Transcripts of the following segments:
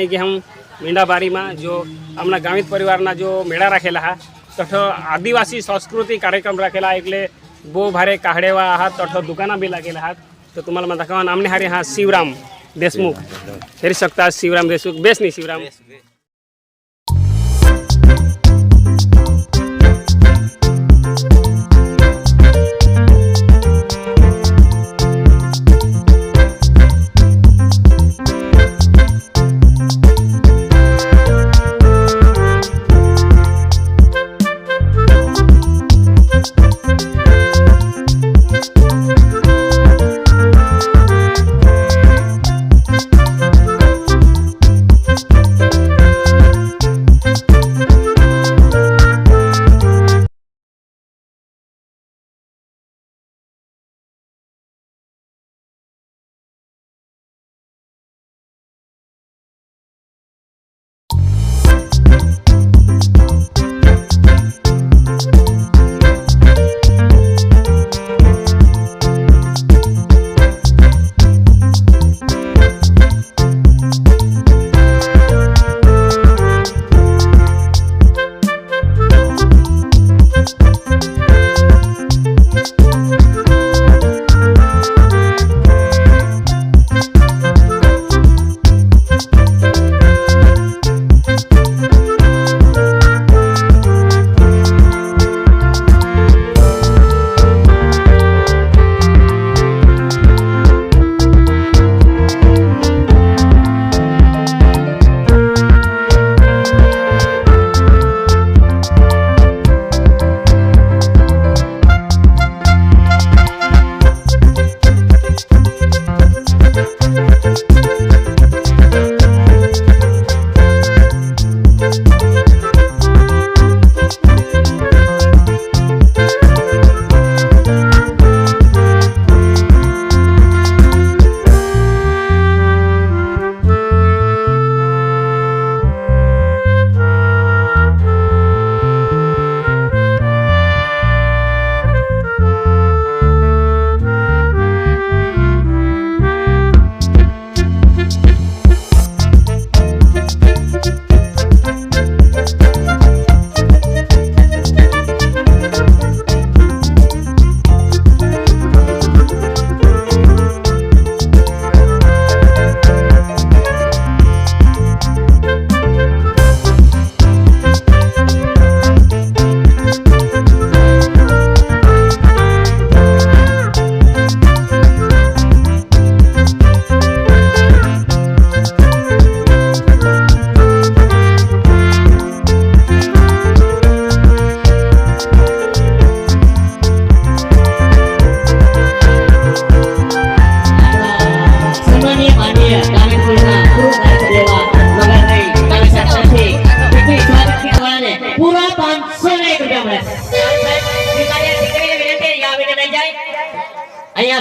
आई कि हम मींडाबारी में जो हमना गामित परिवार जो मेळा राखेला हा तठ आदिवासी संस्कृती कार्यक्रम राखेला एटले बो भारे काहडेवा आहात तठ दुकाना बी लागेला आहात. तो तुम्हाला मैं दाखवा आमने हारे हाँ शिवराम देशमुख हेरी सकता शिवराम देशमुख बेस नहीं शिवराम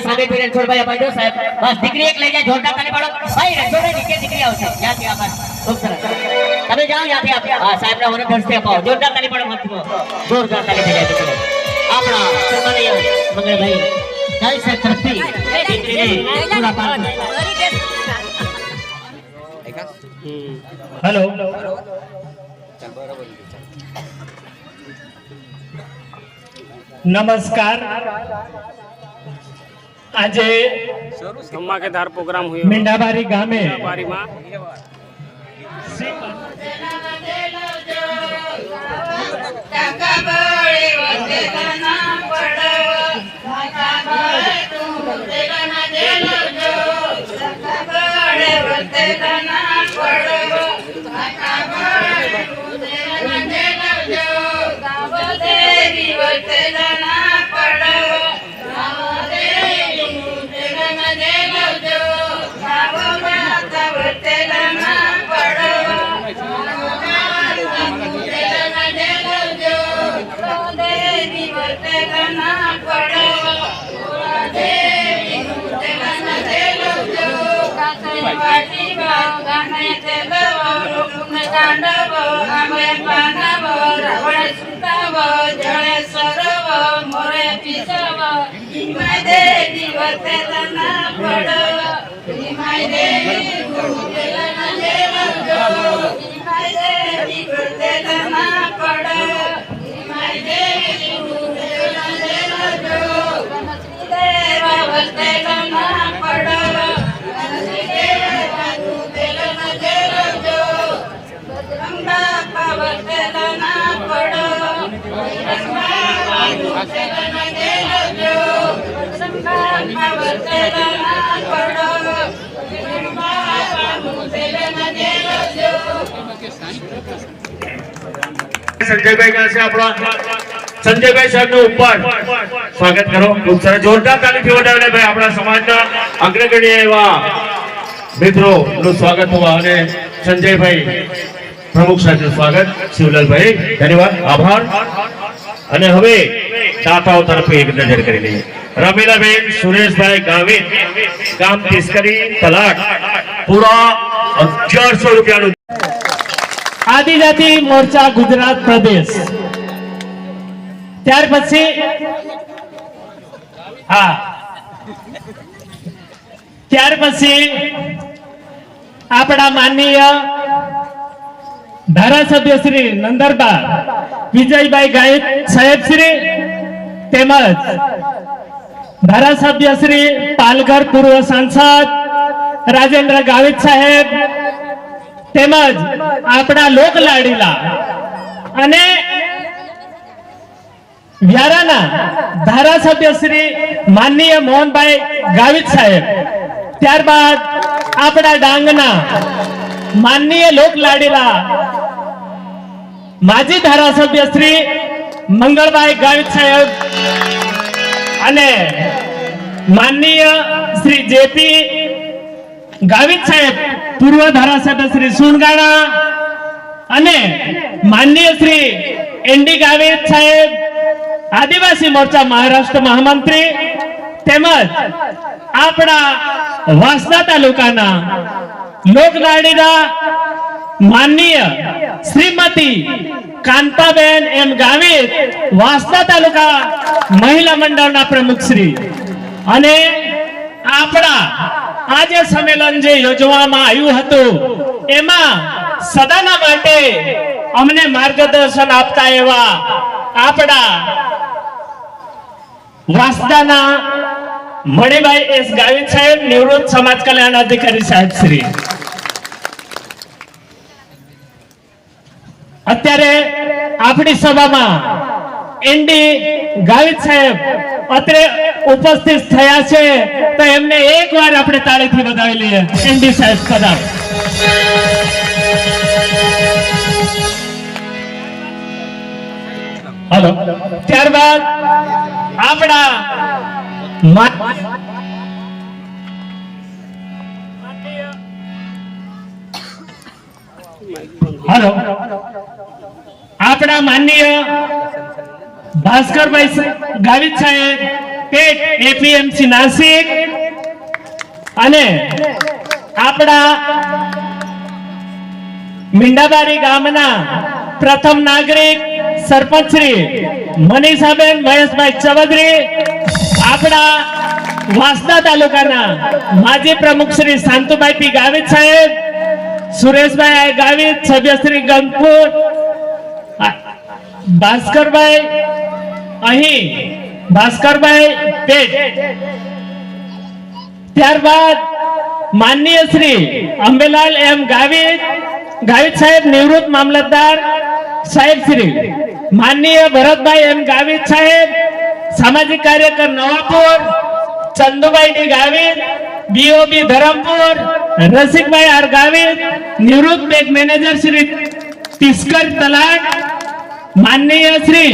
सामे पीरे छोड़भाई अपाई साहेब बस દીકરી એક લઈ જાય જોરદાર તાળી પાડો ભાઈ રંગોને દીકરી આવશે ત્યાંથી આભાર ખૂબ સરસ તમે જાઓ ત્યાંથી આપ આ સાહેબના મને દર્શન અપાવો જોરદાર તાળી પાડો મતમાં જોરદાર તાળી થઈ જાય દીકરી આપણા સન્માનીય મંગળભાઈ જય સાહેબ તરફથી દીકરીને પૂરા પાડ हेलो नमस्कार आज धमाकेदार प्रोग्राम हुई मींडाबारी गामे बारी में My સંજયભાઈ પાસે આપણા સંજયભાઈ સાહેબનું ઉપર સ્વાગત કરો. ખૂબ સરસ જોરદાર તાલીથી વધાવીને ભાઈ આપણા સમાજના અગ્રગણ્ય એવા મિત્રોનું સ્વાગત હોવા અને સંજયભાઈ પ્રમુખ સાથે સ્વાગત. શિવલાલભાઈ ધન્યવાદ, આભાર. અને હવે દાતાઓ તરફ એક નજર કરી લઈએ. રમીલાબેન સુરેશભાઈ ગાવિત, ગામ તિસ્કરી તલાટ, પૂરા 1100 રૂપિયાનું. આદિજાતિ મોરચા ગુજરાત પ્રદેશ. ત્યાર પછી આપણા માનનીય ધારાસભ્ય શ્રી નંદરબા વિજયભાઈ ગાયત સાહેબ શ્રી તેમજ ધારાસભ્ય શ્રી પાલઘર પૂર્વ સાંસદ રાજેન્દ્ર ગાવિત સાહેબ તેમજ આપણા લોક લાડીલા અને વ્યારાના ધારાસભ્ય શ્રી માનનીય મોહનભાઈ ગાવિત સાહેબ, ત્યારબાદ આપણા ડાંગના માનનીય લોક લાડીલા માજી ધારાસભ્ય શ્રી મંગળભાઈ ગાવિત સાહેબ અને માનનીય શ્રી જેપી ગાવિત સાહેબ પૂર્વ ધારાસભ્ય શ્રી સુનગાણા અને માનનીય શ્રી એનડી ગાવિત સાહેબ આદિવાસી મોરચા મહારાષ્ટ્ર મહામંત્રી તેમજ આપણા વાંસદા તાલુકાના લોકલાડીના માનનીય શ્રીમતી કાંતાબેન એમ ગાવિત વાંસદા તાલુકા મહિલા મંડળના પ્રમુખ શ્રી અને આપણા આજે સંમેલન જે યોજવામાં આવ્યું હતું એમાં સદાના માટે અમને માર્ગદર્શન આપતા એવા આપણા વાંસદાના મણિભાઈ એસ ગાવિત સાહેબ, નિવૃત્ત સમાજ કલ્યાણ અધિકારી સાહેબ શ્રી. અત્યારે આપણી સભામાં એનડી ગાવિત સાહેબ અત્રે ઉપસ્થિત થયા છે તો એમને એકવાર આપણે તાળીથી વધાવી લઈએ. એનડી સાહેબ કદાચ હલો. ત્યારબાદ આપણા હલો આપણા માનનીય ભાસ્કરભાઈ ગાવિત સાહેબ પેટ એપીએમસી નાસિક અને આપણા મીંડાબારી ગામના પ્રથમ નાગરિક સરપંચ શ્રી મનીષાબેન મહેશભાઈ ચૌધરી, આપણા વાંસદા તાલુકાના માજી પ્રમુખ શ્રી શાંતુભાઈ પી ગાવિત સાહેબ, સુરેશભાઈ ગાવિત સભ્ય શ્રી ગંગપુર, ભાસ્કરભાઈ અહીં ભાસ્કરભાઈ પેટ, ત્યારબાદ માનનીય શ્રી અંબેલાલ એમ ગાવિત સાહેબ નિવૃત્ત મામલતદાર સાહેબ શ્રી માનનીય ભરતભાઈ એમ ગાવિત સાહેબ સામાજિક કાર્યકર Navapur, Chandubhai D Gavit BOB Dharampur, Rasikbhai R Gavit નિવૃત્ત બેંક મેનેજર શ્રી તિસ્કર તલાટ, માનનીય શ્રી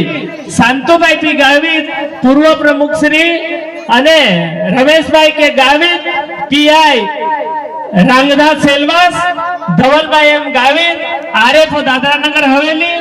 શાંતુભાઈ પી ગાવિત પૂર્વ પ્રમુખ શ્રી અને રમેશભાઈ કે ગાવિત પીઆઈ રાંગધા સેલવાસ, ધવલભાઈ એમ ગાવિત આરએફઓ દાદરાનગર હવેલી.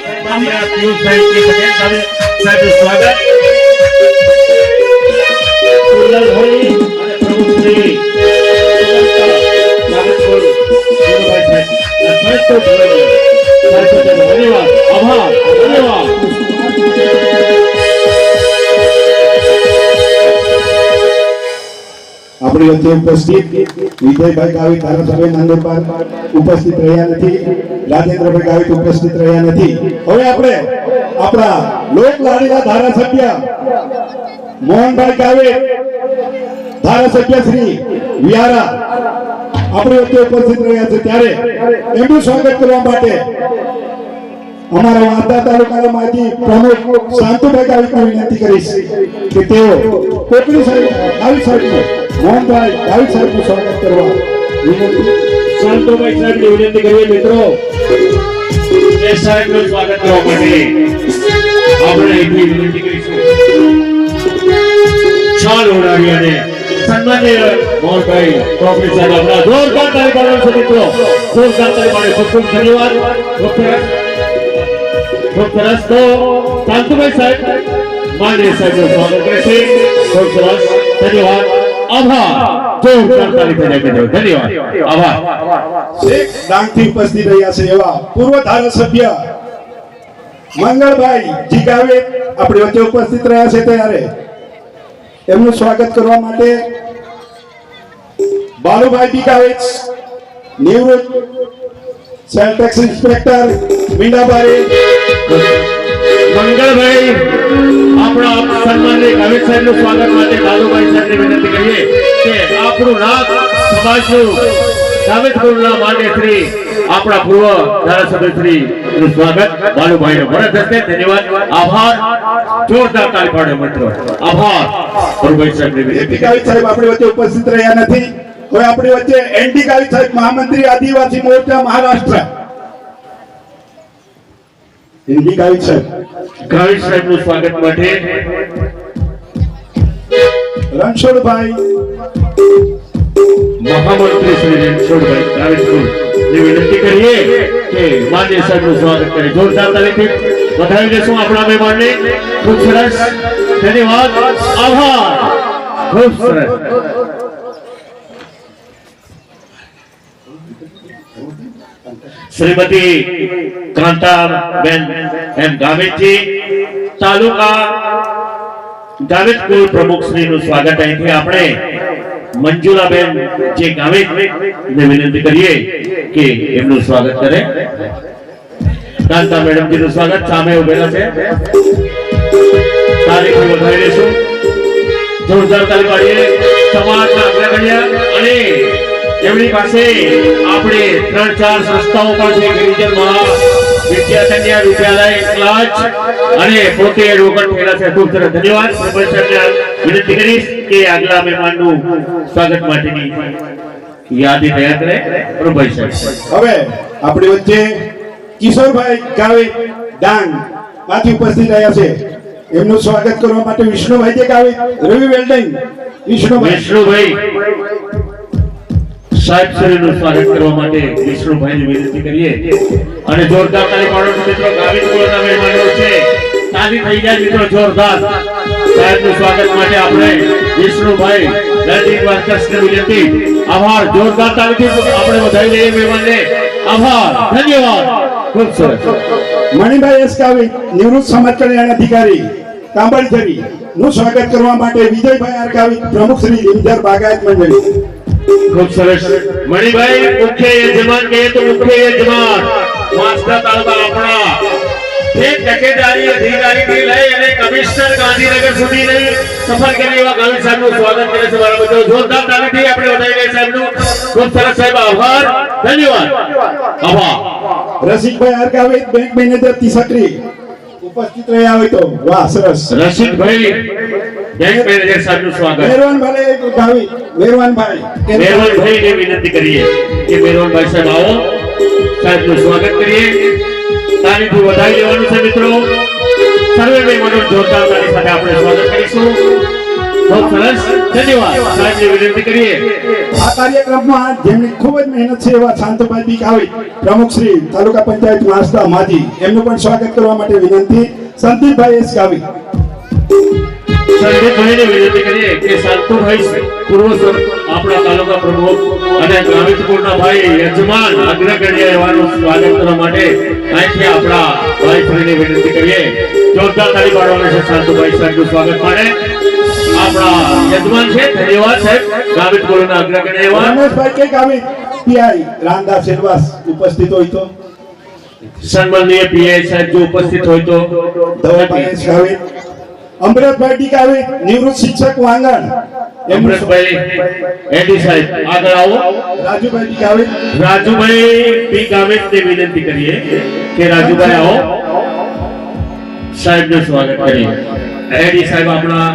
આપણી વચ્ચે ઉપસ્થિત વિજયભાઈ ગાવિત ધારાસભ્ય નાંદોરબાર ઉપસ્થિત રહ્યા નથી, રાજેન્દ્રભાઈ ગાવિત ઉપસ્થિત રહ્યા નથી. હવે આપણે આપણા લોક લાડીલા ધારાસભ્ય મોહનભાઈ ગાવિત ધારાસભ્ય શ્રી વિયારા આપણી વચ્ચે ઉપસ્થિત રહ્યા છે ત્યારે એમનું સ્વાગત કરવા માટે અમારા વાંધા તાલુકાના માજી પ્રમુખ શાંતુભાઈ ગાવિતને વિનંતી કરીશ કે તેઓ કોકણી સાહેબ ગાવિત સાહેબનું મોહનભાઈ ગાવિત સાહેબનું સ્વાગત કરવા વિનંતી. શાંતુભાઈ સાહેબની વિનંતી કરીએ મિત્રો એ સાહેબનું સ્વાગત કરવા માટે આપણે એટલી વિનંતી કરીશું. ચાલ ઉડાવી અને સન્માનીય મોહનભાઈ કોકણી સાહેબ આપણા જોરદાર તાળી પાડવાનું છે મિત્રો. જોરદાર તાળી પાડે. ખૂબ ખૂબ ધન્યવાદ. ખૂબ સરસ. તો શાંતુભાઈ સાહેબ માનનીય સાહેબનું સ્વાગત કરે છે. ખૂબ સરસ. ધન્યવાદ. આભાર. જોરદાર તાળી પાડે. ધન્યવાદ. આભાર. એક ડાંગથી ઉપસ્થિત રહ્યા છે એવા પૂર્વ ધારાસભ્ય મંગળભાઈ જી ગાવિત આપણી વચ્ચે ઉપસ્થિત રહ્યા છે ત્યારે એમનું સ્વાગત કરવા માટે બાલુભાઈ બી ગાવિત નિવૃત્ત સેલ ટેક્સ ઇન્સ્પેક્ટર મીંડાબારી મંગળભાઈ આપણા સન્માનીય ગાવિત સાહેબનું સ્વાગત માટે બાલુભાઈ સાહેબને વિનંતી કરીએ કે આપણું નામ સમાજનું ગાવિત કુળના માન્ય શ્રી આપણા પૂર્વ ધારાસભ્ય શ્રી નું સ્વાગત બાલુભાઈ નું ભરત હસ્તે. ધન્યવાદ. આભાર. જોરદાર તાળી પાડો મિત્રો. આભાર. બાલુભાઈ સાહેબને એપી વિનંતી. ગાવિત સાહેબ આપણી વચ્ચે ઉપસ્થિત રહ્યા નથી. હવે આપણી વચ્ચે એનડી ગાવિત સાહેબ મહામંત્રી આદિવાસી મોરચા મહારાષ્ટ્ર એનડી ગાવિત સાહેબ ગાવિત સાહેબનું સ્વાગત માટે રણછોડભાઈ મહામંત્રી શ્રી રણછોડભાઈ ગાવિત ની વિનંતી કરીએ કે માન્ય સાહેબનું સ્વાગત કરે. જોરદાર તાલીથી વધાવી દેશું આપણા મહેમાનને. ખૂબ સરસ. ધન્યવાદ. આભાર. ખૂબ સરસ. શ્રીમતી કાંતાબેન એમ ગાવિતજી તાલુકા ગાવિત કુલ પ્રમુખ શ્રીનું સ્વાગત અહીંથી આપણે મંજુલાબેન જે ગાવિત ને વિનંતી કરીએ કે એમનું સ્વાગત કરે. કાંતા મેડમજીનું સ્વાગત સામે ઉભેલા છે. તારીખ વધારી દેશું. જોરદાર તાળી પાડીએ. સમાજના અગ્રગણ્ય અને એમની પાસે આપણે 3-4 સંસ્થાઓ પણ છે. ગિરિજન મહા વિદ્યાકન્યા વિદ્યાલય ક્લાચ અને પોતે એડવોકેટ થયેલા છે. ખૂબ સરસ. ધન્યવાદ. વિનંતી કરીશ કે આગલા મહેમાનનું સ્વાગત માટેની યાદી તૈયાર કરે. પ્રભાઈ સાહેબ હવે આપણી વચ્ચે કિશોરભાઈ ગાવિત ડાંગ માંથી ઉપસ્થિત રહ્યા છે એમનું સ્વાગત કરવા માટે વિષ્ણુભાઈ જે ગાવિત રવિ વેલ્ડિંગ વિષ્ણુભાઈ સાહેબ શ્રીનું સ્વાગત કરવા માટે વિષ્ણુભાઈની વિનંતી કરીએ અને જોરદાર તાળી પાડો મિત્રો. ગાવિત કુળના મહેમાનો છે. તાળી થઈ જાય મિત્રો. જોરદાર. સાહેબનું સ્વાગત માટે આપણે વિષ્ણુભાઈ લેન્ડિંગ વર્કર્સને વિનંતી. આભાર. જોરદાર તાળીથી આપણે વધાવી લઈએ મહેમાનને. આભાર. ધન્યવાદ. ખૂબ સરસ. મણિભાઈ એસ ગાવિત નિવૃત્ત સમાજ કલ્યાણ અધિકારી કાંબળઝરી નું સ્વાગત કરવા માટે વિજયભાઈ આર ગાવિત પ્રમુખ શ્રી લીમઝર બાગાયત મંડળી. ખૂબ સરસ. મણિભાઈ મુખ્ય યજમાન કહીએ તો મુખ્ય યજમાન માસ્ટર તાલુકા આપણા એક ટકેદારી અધિકારીથી લઈ અને કમિશનર ગાંધીનગર સુધીની સફર કરી એવા ગાવિત સાહેબનું સ્વાગત કરે છે. મારા મિત્રો જોરદાર તાળીથી આપણે વધાવી લઈએ સાહેબનું. ખૂબ સરસ સાહેબ. આભાર. ધન્યવાદ. આભાર. Rasikbhai R Gavit bank manager તિસકરી ઉપસ્થિત રહ્યા હોય તો વાહ સરસ. રશીદભાઈ બેંક મેનેજર સાહેબનું સ્વાગત. મેરવાનભાઈ ગાવિત મેરવાનભાઈ મેરવાનભાઈને વિનંતી કરીએ કે મેરવાનભાઈ સાહેબ આવો. સાહેબનું સ્વાગત કરીએ. તાળીથી વધાવી લેવાનું છે મિત્રો. સર્વે મહેમાનો જોરદાર તાળી સાથે આપણે સ્વાગત કરીશું. ખૂબ સરસ. ધન્યવાદ. સાહેબને વિનંતી કરીએ. આ કાર્યક્રમમાં જેમની ખૂબ જ મહેનત છે એવા શાંતુભાઈ બી ગાવિત પ્રમુખ શ્રી તાલુકા પંચાયત માસ્તા માજી એમનું પણ સ્વાગત કરવા માટે વિનંતી. સંદીપભાઈ એસ ગાવિત સંદીપભાઈને વિનંતી કરીએ કે શાંતુભાઈ પૂર્વ આપણા તાલુકા પ્રમુખ અને ગાવિત કુળના ભાઈ યજમાન અગ્રગણ્ય એવાનું સ્વાગત કરવા માટે અહીંથી આપણા ભાઈ ફરીને વિનંતી કરીએ. જોરદાર તાળી પાડવાના છે શાંતુભાઈ સાહેબનું સ્વાગત માટે. આપણા યજમાન છે. ધન્યવાદ સાહેબ. ગાવિત કુળના અગ્રગણ્ય એવા રમેશભાઈ કે ગાવિત પીઆઈ રાંદા સેલવાસ ઉપસ્થિત હોય તો સન્માનનીય પીઆઈ સાહેબ જો ઉપસ્થિત હોય તો ધવલભાઈ એસ ગાવિત અમૃતભાઈ ડી ગાવિત નિવૃત્ત શિક્ષક વાંગણ અમરેશભાઈ એડી સાહેબ આગળ આવો. રાજુભાઈ ગાવિત, રાજુભાઈ બી ગાવિતને વિનંતી કરીએ કે રાજુભાઈ આવો, સાહેબનું સ્વાગત કરીએ. એડી સાહેબ આપણા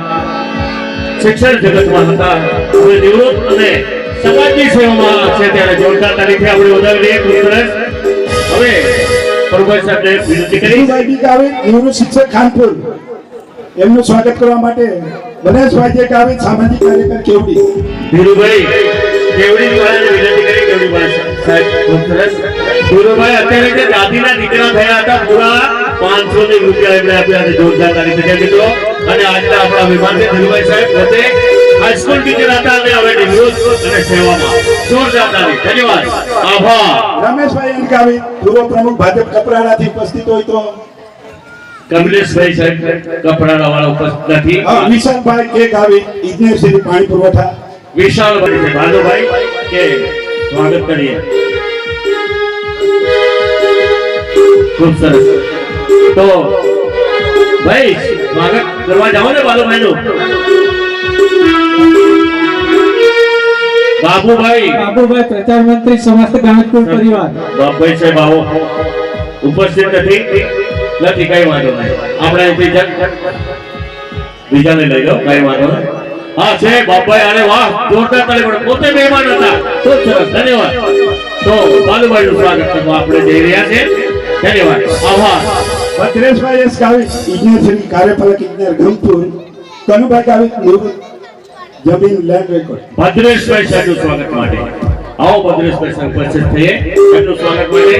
શિક્ષણ જગતમાં હતા, હવે નિવૃત્ત અને સમાજની સેવામાં છે, ત્યારે જોરદાર તારીખે આપણે વધાવી લઈએ. ખૂબ સરસ. હવે પ્રભુભાઈ સાહેબને વિનંતી કરી. ધીરુભાઈ બી ગાવિત, નિવૃત્ત શિક્ષક ખાનપુર, એમનું સ્વાગત કરવા માટે ગણેશભાઈ ગાવિત, સામાજિક કાર્યકર કેવડી. ધીરુભાઈ કેવડી વાળાને વિનંતી કરી. કેવડી વાળા સાહેબ ખૂબ સરસ. ધીરુભાઈ અત્યારે જે દાદીના દીકરા થયા હતા, પૂરા 500 રૂપિયા એમણે આપ્યા છે. જોરદાર તારીખે છે મિત્રો. અને આજના આપણા વિમાન છે ધીરુભાઈ સાહેબ પોતે હાઈસ્કૂલ ટીચર હતા અને હવે નિવૃત્ત અને સેવામાં. જોરદાર તારીખ. ધન્યવાદ, આભાર. રમેશભાઈ એન ગાવિત, પૂર્વ પ્રમુખ ભાજપ કપરાડાથી ઉપસ્થિત હોય તો કમલેશભાઈ સાહેબ કપડાના વાળા ઉપસ્થિત નથી. વિશાલભાઈ કે ગાવિત, ઇજનેર શ્રી પાણી પુરવઠા. વિશાલભાઈ છે ભાનુભાઈ કે સ્વાગત કરીએ. ખૂબ સરસ. તો ભાઈ સ્વાગત કરવા જાઓ ને બાલુભાઈનું. બાબુભાઈ પ્રચાર મંત્રી સમસ્ત ગામકુળ પરિવાર. બાબુભાઈ સાહેબ આવો. ઉપસ્થિત નથી કઈ વાંધો નહીં. આપણે બીજાને લઈ લો, કઈ વાંધો નહીં. હા છે બાપભાઈ, અને વાહ જોરદાર તાળી પડે. પોતે મહેમાન હતા. ખૂબ સરસ, ધન્યવાદ. તો બાલુભાઈનું સ્વાગત કરવા આપણે જઈ રહ્યા છે. ધન્યવાદ, આભાર. ભદ્રેશભાઈ એસ ગાવિત, ઇજનેર શ્રી કાર્યપાલક ઇજનેર ગમપુર. કનુભાઈ ગાવિત, નિવૃત્ત જમીન લેન્ડ રેકોર્ડ. ભદ્રેશભાઈ સાહેબનું સ્વાગત માટે આવો. ભદ્રેશભાઈ સાહેબ ઉપસ્થિત થઈએ એમનું સ્વાગત માટે.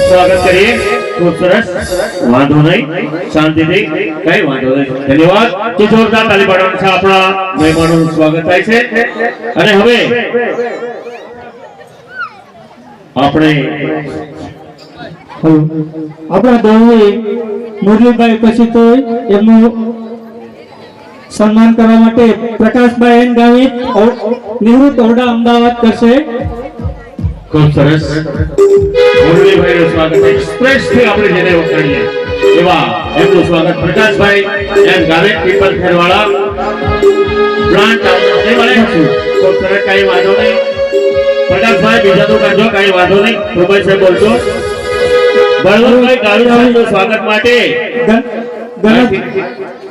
સ્વાગત કરીએ. ખૂબ સરસ, વાંધો નહીં, શાંતિથી, કઈ વાંધો નહીં. ધન્યવાદ. તો જોરદાર તાળી પાડવાનું છે. આપણા મહેમાનોનું સ્વાગત થાય છે. અને હવે આપણે આપણા દોહી મુરલીભાઈ પછી તો એમનું સન્માન કરવા માટે પ્રકાશભાઈ એન ગાવિત, નિવૃત્ત ઓરડા અમદાવાદ કરશે. ખૂબ સરસ. મુરલીભાઈનું સ્વાગત એક્સપ્રેસ થી આપણે જેને વખાણીએ એવા એમનું સ્વાગત પ્રકાશભાઈ એમ ગાવિત, પીપલ ખેરવાળા પ્લાન્ટ. ખૂબ સરસ, કઈ વાંધો નહીં. પ્રકાશભાઈ બીજા તો કરજો, કઈ વાંધો નહીં. પ્રભાઈ સાહેબ બોલશો. બળવંતભાઈ ગાવિત સાહેબનું સ્વાગત માટે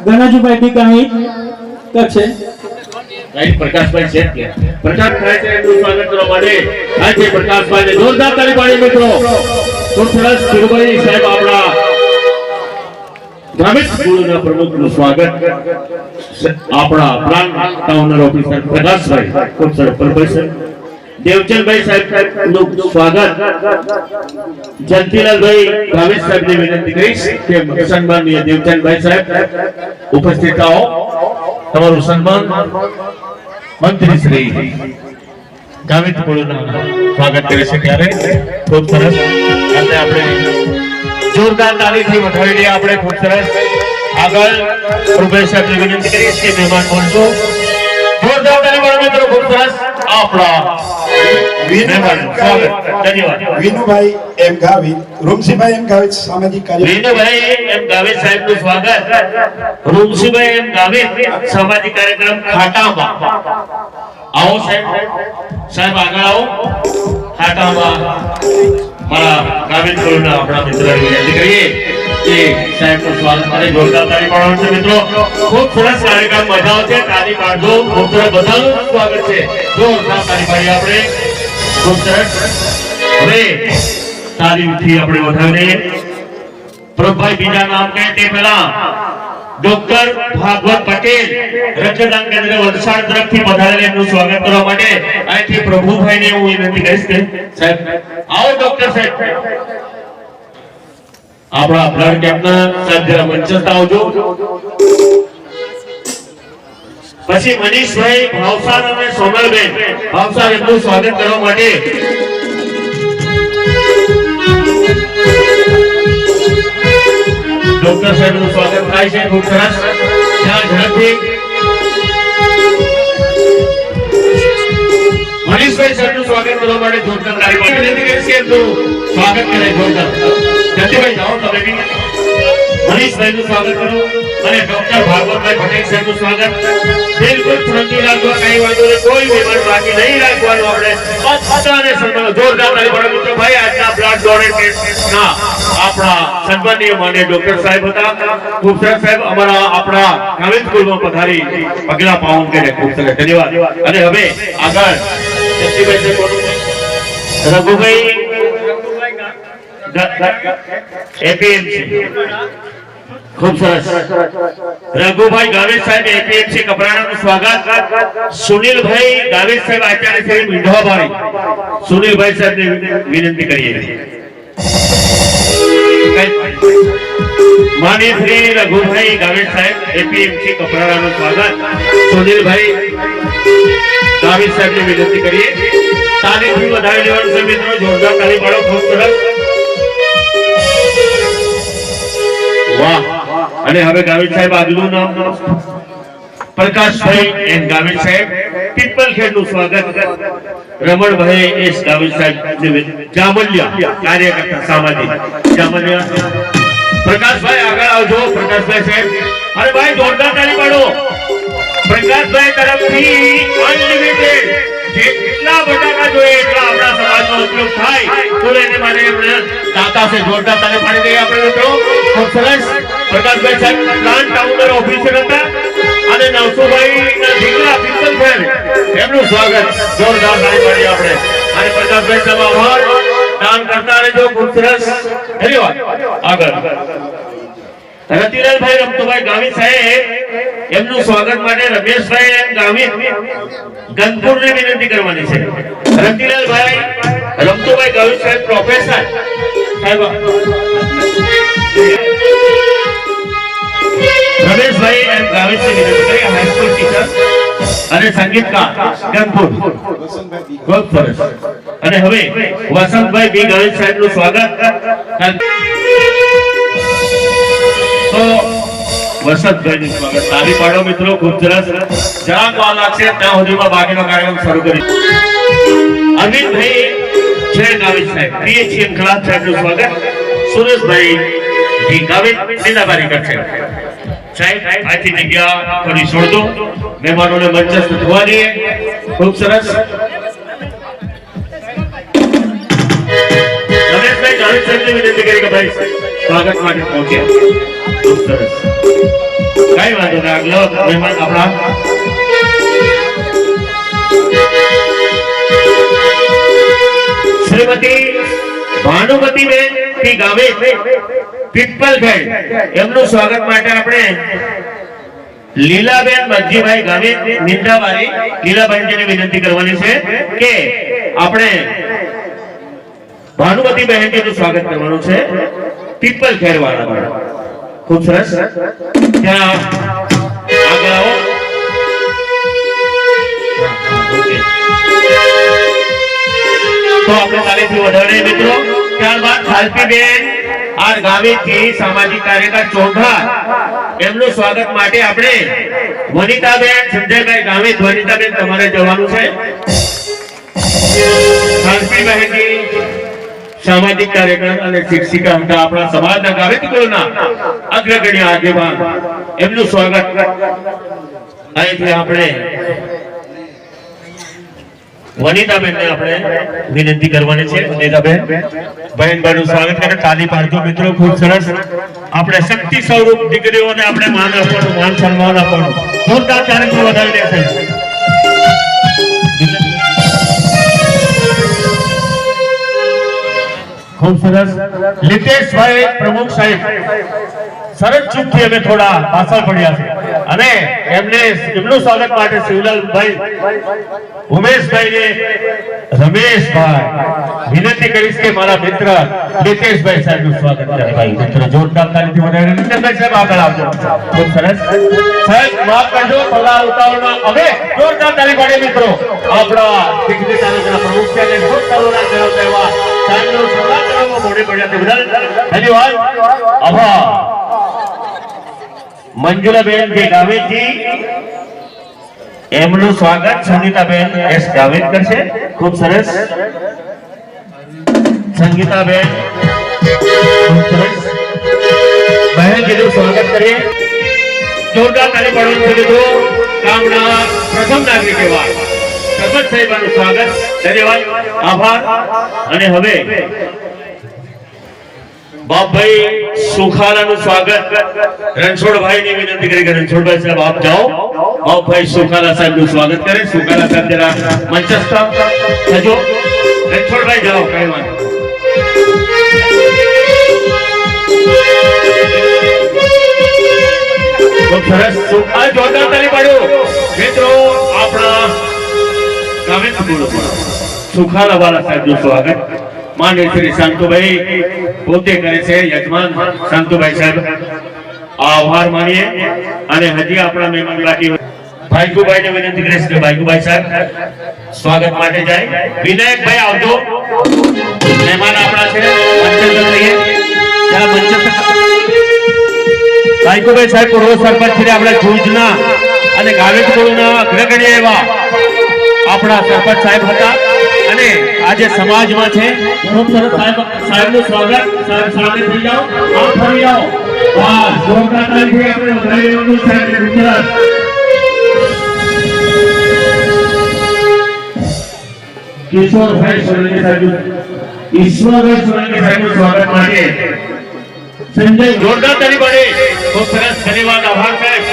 ગણાજુભાઈ બી ગાવિત કરશે. પ્રકાશભાઈ છે ત્યાં. પ્રકાશભાઈ છે એમનું સ્વાગત કરવા માટે આજે પ્રકાશભાઈને જોરદાર તાળી પાડીએ મિત્રો. ખૂબ સરસ. ધીરુભાઈ સાહેબ આપણા ગ્રામીણ સ્કૂલના પ્રમુખનું સ્વાગત આપણા પ્લાન્ટ ટાઉનર ઓફિસર પ્રકાશભાઈ. ખૂબ સરસ. પ્રોફેસર દેવચંદભાઈ સાહેબનું સ્વાગત. જયંતિલાલભાઈ ભાવેશ સાહેબને વિનંતી કરીશ કે સન્માનીય દેવચંદભાઈ સાહેબ ઉપસ્થિત થાઓ. તમારું સન્માન મંત્રી શ્રી ગાવિત કોળુના સ્વાગત કરે છે ત્યારે. ખૂબ સરસ. આજે આપણે જોરદાર તાળીથી વધાવી લઈએ. આપણે ખૂબ સરસ. આગળ પ્રોફેસરને વિનંતી કરીશ કે મહેમાન બોલશો. જોરદાર તાળી પાડો મિત્રો. ખૂબ સરસ. આપણા મહેમાન સ્વાગત. ધન્યવાદ. વિનુભાઈ એમ ગાવિત, રૂમસીભાઈ એમ ગાવિત, સામાજિક કાર્ય. વિનુભાઈ એમ ગાવિત સાહેબનું સ્વાગત. રૂમસીભાઈ એમ ગાવિત, સામાજિક કાર્યક્રમ ખાટામાં. આવો સાહેબ. સાહેબ આગળ આવો. ખાટામાં મારા ગાવિત કોળના આપણા મિત્રોને વિનંતી કરીએ કે સાહેબનું સ્વાગત માટે જોરદાર તાળી પાડવાનું છે મિત્રો. ખૂબ સરસ કાર્યક્રમ મજા આવશે. તાળી પાડજો. ખૂબ સરસ. બધાનું સ્વાગત છે. જોરદાર તાળી પાડીએ આપણે. ખૂબ સરસ. હવે તાલીમથી આપણે વધાવીએ. પ્રભુભાઈ બીજા નામ કહે તે પહેલા ડોક્ટર ભાગવત પટેલ રક્તદાન કેન્દ્ર વલસાડ તરફથી પધારેલા એમનું સ્વાગત કરવા માટે અહીંથી પ્રભુભાઈને હું વિનંતી કરીશ કે સાહેબ આવો. ડોક્ટર સાહેબ આપણા બ્લડ કેમ્પના સાહેબ જરા મંચસ્થ આવજો. પછી મનીષભાઈ ભાવસાર અને સોનલબેન ભાવસાર એમનું સ્વાગત કરવા માટે ડોક્ટર સાહેબનું સ્વાગત થાય છે. ખૂબ સરસ. ત્યાં ઝડપથી મનીષભાઈ સાહેબનું સ્વાગત કરવા કરવા માટે જોરદાર તાળી પાડો. વિનંતી કરીશ કે એમનું સ્વાગત કરે જોરદાર. જતીભાઈ જાઓ તમે બી. મનીષભાઈનું સ્વાગત કરો અને ડોક્ટર ભાગવતભાઈ પટેલ સાહેબનું સ્વાગત. બિલકુલ શાંતિ રાખવા, કઈ વાંધો નહીં, કોઈ મહેમાન બાકી નહીં રાખવાનું. આપણે બધાને સન્માન જોરદાર તાળી પાડો મિત્રો. ભાઈ આજના બ્લડ ડોનેટ ના આપણા સન્માનીય માનનીય ડોક્ટર સાહેબ હતા. ખૂબ સરસ સાહેબ અમારા આપણા ગાવિત સ્કૂલમાં પધારી પગલા પાઉન કરે. ખૂબ સરસ ધન્યવાદ. અને હવે આગળ જતીભાઈ છે કોનું? રઘુભાઈ એપીએમસી. ખૂબ સરસ. રઘુભાઈ ગાવિત સાહેબ એપીએમસી કપરાણાનું સ્વાગત. સુનિલભાઈ ગાવિત સાહેબ આચાર્ય સાહેબ મીંઢવાવાળી. સુનિલભાઈ સાહેબને વિનંતી કરીએ. માનનીય શ્રી રઘુભાઈ ગાવિત સાહેબ એપીએમસી કપરાણાનું સ્વાગત. સુનિલભાઈ ગાવિત સાહેબને વિનંતી કરીએ. તાલીમથી વધાવી લેવાનું છે મિત્રો. જોરદાર તાળી પાડો. ખૂબ સરસ. વાહ. અને હવે ગાવિત સાહેબ આગલું નામ પ્રકાશભાઈ એન ગાવિત સાહેબ પીપલખેડ નું સ્વાગત. રમણભાઈ એસ ગાવિત સાહેબ જામલિયા કાર્યકર્તા સામાજિક જામલિયા. પ્રકાશભાઈ આગળ આવજો. પ્રકાશભાઈ સાહેબ અરે ભાઈ જોરદાર તાળી પાડો. પ્રકાશભાઈ તરફથી અનલિમિટેડ જેટલા બટાકા જોઈએ એટલા આપણા સમાજનો ઉપયોગ થાય તો એને માટે દાતા છે. જોરદાર તાળી પાડી દઈએ આપણે મિત્રો. ખૂબ સરસ. પ્રકાશભાઈ સાહેબ પ્લાન્ટ ટાઉનર ઓફિસર હતા અને નવસુભાઈ ના દીકરા પીપલખેડ એમનું સ્વાગત. જોરદાર તાળી પાડીએ આપણે. અને પ્રકાશભાઈ સાહેબ આભાર દાન કરતા રહેજો. ખૂબ સરસ ધન્યવાદ. આગળ રતિલાલભાઈ રમતુભાઈ ગાવિત સાહેબ એમનું સ્વાગત માટે રમેશભાઈ એમ ગાવિત ગંગપુરને વિનંતી કરવાની છે. રતિલાલભાઈ રમતુભાઈ ગાવિત સાહેબ પ્રોફેસર સાહેબ રમેશભાઈ એમ ગાવિતને વિનંતી કરી. હાઈસ્કૂલ ટીચર અને સંગીતકાર ગંગપુર. ખૂબ સરસ. અને હવે વસંતભાઈ બી ગાવિત સાહેબનું સ્વાગત. તો વસંતભાઈનું સ્વાગત. તાળી પાડો મિત્રો. ખૂબ સરસ. જરાક વાર લાગશે ત્યાં સુધીમાં બાકીનો કાર્યક્રમ શરૂ કરી. અરવિંદભાઈ છે ગાવિત સાહેબ પીએચએમ ક્લાસ સાહેબનું સ્વાગત. સુરેશભાઈ જી ગાવિત લીલાબારી કરશે. સાહેબ આથી જગ્યા ફરી છોડ દો. મહેમાનોને મંચસ્થ થવા દઈએ. ખૂબ સરસ. રમેશભાઈ ગાવિત સાહેબને વિનંતી કરી કે ભાઈ સ્વાગત માટે પહોંચ્યા. ખૂબ સરસ. કઈ વાંધો નહીં. આગલો મહેમાન આપણા શ્રીમતી ભાનુમતીબેન પી ગાવિત પીપલખેડ એમનું સ્વાગત માટે આપણે લીલાબેન મજી ગાવિત નિંદાવાળી લીલાબેનજીને વિનંતી કરવાની છે કે આપણે ભાનુમતી બહેનજીનું સ્વાગત કરવાનું છે પીપલખેડ વાળા. ખૂબ સરસ. ત્યાં આગળ આવો. તો આપણે તાલીમથી વધારે મિત્રો. ત્યારબાદ ખાલપીબેન આર ગાવિતથી સામાજિક કાર્યકર ચોઘા એમનું સ્વાગત માટે આપણે વનિતાબેન સંજયભાઈ ગાવિત. વનિતાબેન તમારે જવાનું છે. ખાલપી બહેનજી સામાજિક કાર્યકર અને શિક્ષિકા હતા આપણા સમાજના ગાવિત કુળના અગ્રગણ્ય આગેવાન. એમનું સ્વાગત અહીંથી આપણે વનિતાબેનને આપણે વિનંતી કરવાની છે. વનિતાબેન બહેનભાઈનું સ્વાગત કરે. તાલી પાડજો મિત્રો. ખૂબ સરસ. આપણે શક્તિ સ્વરૂપ દીકરીઓને આપણે માન આપવાનું, માન સન્માન આપવાનું. જોરદાર કાર્યક્રમ વધારી દેશે. ખૂબ સરસ. લીતેશભાઈ પ્રમુખ સાહેબ સરસ ચૂકથી અમે થોડા પાછળ પડ્યા છે અને એમનું સ્વાગત માટે શિવલાલભાઈ ઉમેશભાઈને રમેશભાઈ વિનંતી કરીશ કે મારા મિત્ર લીતેશભાઈ સાહેબનું સ્વાગત કરે. ભાઈ મિત્ર જોરદાર તાલીથી વધારે લીતેશભાઈ સાહેબ આગળ આવજો. ખૂબ સરસ. સાહેબ માફ કરજો થોડા ઉતાવળમાં. હવે જોરદાર તાલી પાડીએ મિત્રો. આપણા દિગ્ગજ તાલુકાના પ્રમુખ છે અને ખૂબ તાલુકા ધરાવતા એવા સાહેબનું સ્વાગત કરવામાં મોડે પડ્યા તે બદલ ધન્યવાદ. આભાર. મંજુલાબેન જે ગાવેજી એમનું સ્વાગત સંગીતાબેન એસ ગાવિત કરશે. ખૂબ સરસ. સંગીતાબેન ખૂબ સરસ. બહેન કીધું સ્વાગત કરીએ. જોરદાર તાળી પાડવાનું છે. મિત્રો ગામના પ્રથમ નાગરિક એવા સરપંચ સાહેબનું સ્વાગત. ધન્યવાદ, આભાર. અને હવે બાપભાઈ સુખાલાનું સ્વાગત રણછોડભાઈની વિનંતી કરી કે રણછોડભાઈ સાહેબ આપ જાઓ. બાપભાઈ સુખાલા સાહેબનું સ્વાગત કરે. સુખાલા સાહેબ જરા મંચસ્થ થજો. રણછોડભાઈ જાઓ, કઈ વાત. ખૂબ સરસ. જોરદાર તાળી પાડો. મિત્રો આપણા ગામિત સુખાલા વાળા સાહેબનું સ્વાગત માન્ય શ્રી શાંતુભાઈ પોતે કરે છે. યજમાન શાંતુભાઈ સાહેબ આભાર માનીએ. અને હજી આપણા મહેમાન બાકી ભાઈગુભાઈ ને વિનંતી કરીશ કે ભાઈગુભાઈ સાહેબ સ્વાગત માટે જાય. વિનાયકભાઈ આવજો. મહેમાન આપણા છે. ભાઈગુભાઈ સાહેબ પૂર્વ સરપંચ છે આપણા ભુજના અને ગાવિતપુરના અગ્રગણ્ય એવા આપણા સરપંચ સાહેબ હતા અને આજે સમાજમાં છે. ખૂબ સરસ. સાહેબનું સ્વાગત. સાહેબ સામે થઈ જાઓ. આપ ફરી જાઓ. વાહ, જોરદાર તાળીથી આપણે વધાવી લેવાનું છે. ગુજરાત કિશોરભાઈ સોલંકી સાહેબ, ઈશ્વરભાઈ સોલંકી સાહેબનું સ્વાગત માટે સંજય જોરદાર તાળી પાડે. ખૂબ સરસ. ધન્યવાદ, આભાર સાહેબ.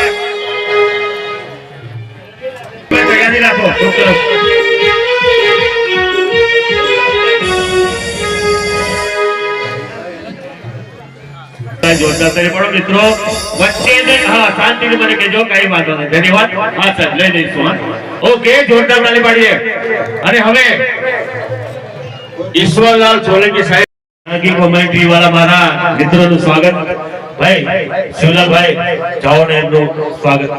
તૈયારી રાખો. ખૂબ સરસ. જોરદાર તાળી પાડો. મિત્રો વચ્ચે હા શાંતિથી મને કહેજો, કઈ વાંધો નહીં. ધન્યવાદ. હા સાહેબ લઈ લઈશું. ઓકે, જોરદાર તાળી પાડીએ. અને હવે ઈશ્વરલાલ સોલંકી સાહેબ કોમેન્ટ્રી વાળા મારા મિત્રોનું સ્વાગત. ભાઈ શિવલાલભાઈ જાઓ ને એમનું સ્વાગત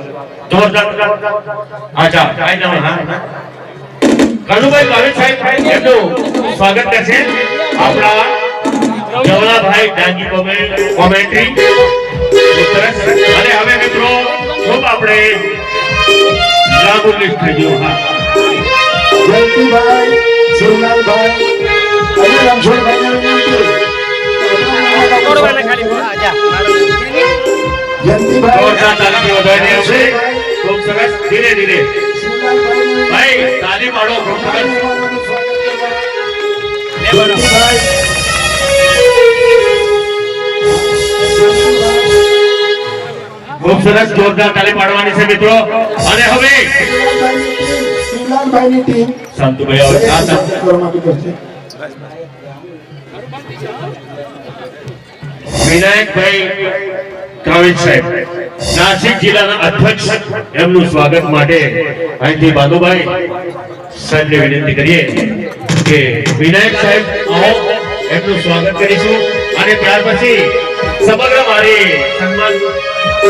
જોરદાર. આજા કાઈ નામ. હા કનુભાઈ કાવે સાહેબ એમનું સ્વાગત કરશે. આપણા જવલાભાઈ ડાંગી કોમેન્ટ્રી. અને હવે મિત્રો ખૂબ આપણે લાંબુ લિસ્ટ થઈ ગયું. હા જયંતિભાઈ, શિવલાલભાઈ અને રણછોડભાઈને વિનંતી. જયંતિભાઈ, જોરદાર તાળી વધારી આવશે. ખૂબ સરસ. ધીરે ધીરે શિવલાલભાઈને ભાઈ તાળી પાડો. ખૂબ સરસ. જયંતિભાઈ, ખૂબ સરસ. જોરદાર તાળી પાડવાની છે મિત્રો. અને હવે શિવલાલભાઈની ટીમ શાંતુભાઈ આવે. હા સર. કરવામાં કરશે. વિનાયકભાઈ કાવિત સાહેબ નાસિક જિલ્લાના અધ્યક્ષ એમનું સ્વાગત માટે અહીંથી બાલુભાઈ સાહેબને વિનંતી કરીએ કે વિનાયક સાહેબ આવો. એમનું સ્વાગત કરીશું. અને ત્યાર પછી સમગ્ર મારી સન્માન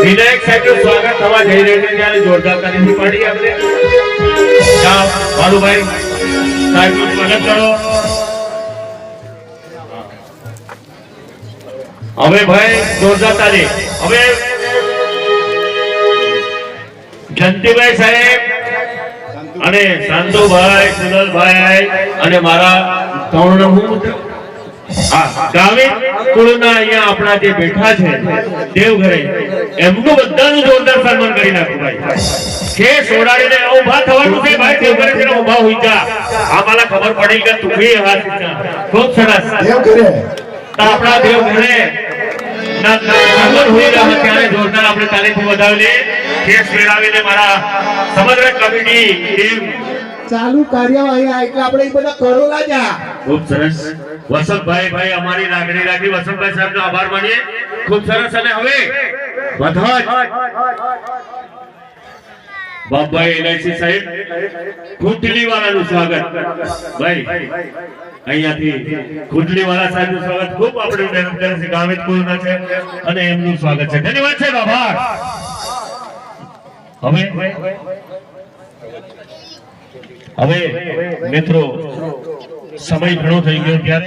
વિનાયક સાહેબનું સ્વાગત થવા જઈ રહ્યું છે ત્યારે જોરદાર તાળીથી પાડી આપણે જાઓ. બાલુભાઈ સાહેબનું સ્વાગત કરો. હવે ભાઈ જોરદાર તાળી. હવે જયંતિભાઈ સાહેબ અને શાંતુભાઈ, સુનલભાઈ અને મારા ત્રણ ગામિત કુળના અહીંયા આપણા જે બેઠા છે દેવઘરે એમનું બધાનું જોરદાર સન્માન કરી નાખું ભાઈ. કે સોડાડીને ઊભા થવાનું છે ભાઈ. દેવઘરે છે ઊભા હોઈ જા. આમાલા ખબર પડી કે તું બી હાથ સીધા. ખૂબ સરસ. દેવઘરે આપણા દેવઘરે ત્યારે જોરદાર આપણે તાલીથી વધાવીએ. કેસ મેળવીને મારા સમગ્ર કમિટી ટીમ ચાલુ કાર્યવાહી એટલે આપણે એ બધા કરોલા જા. ખૂબ સરસ. વસંતભાઈ અમારી લાગણી રાખી. વસંતભાઈ સાહેબનો આભાર માનીએ. ખૂબ સરસ. અને હવે બધા જ બાપભાઈ એલઆઈસી સાહેબ ખુટલી વાળાનું સ્વાગત. ભાઈ અહીંયાથી ખુટલી વાળા સાહેબનું સ્વાગત ખૂબ આપણે મહેનત કરે છે. ગામિત કુળના છે અને એમનું સ્વાગત છે. ધન્યવાદ સાહેબ, આભાર. હવે મિત્રો સમય ઘણો થઈ ગયો ત્યારે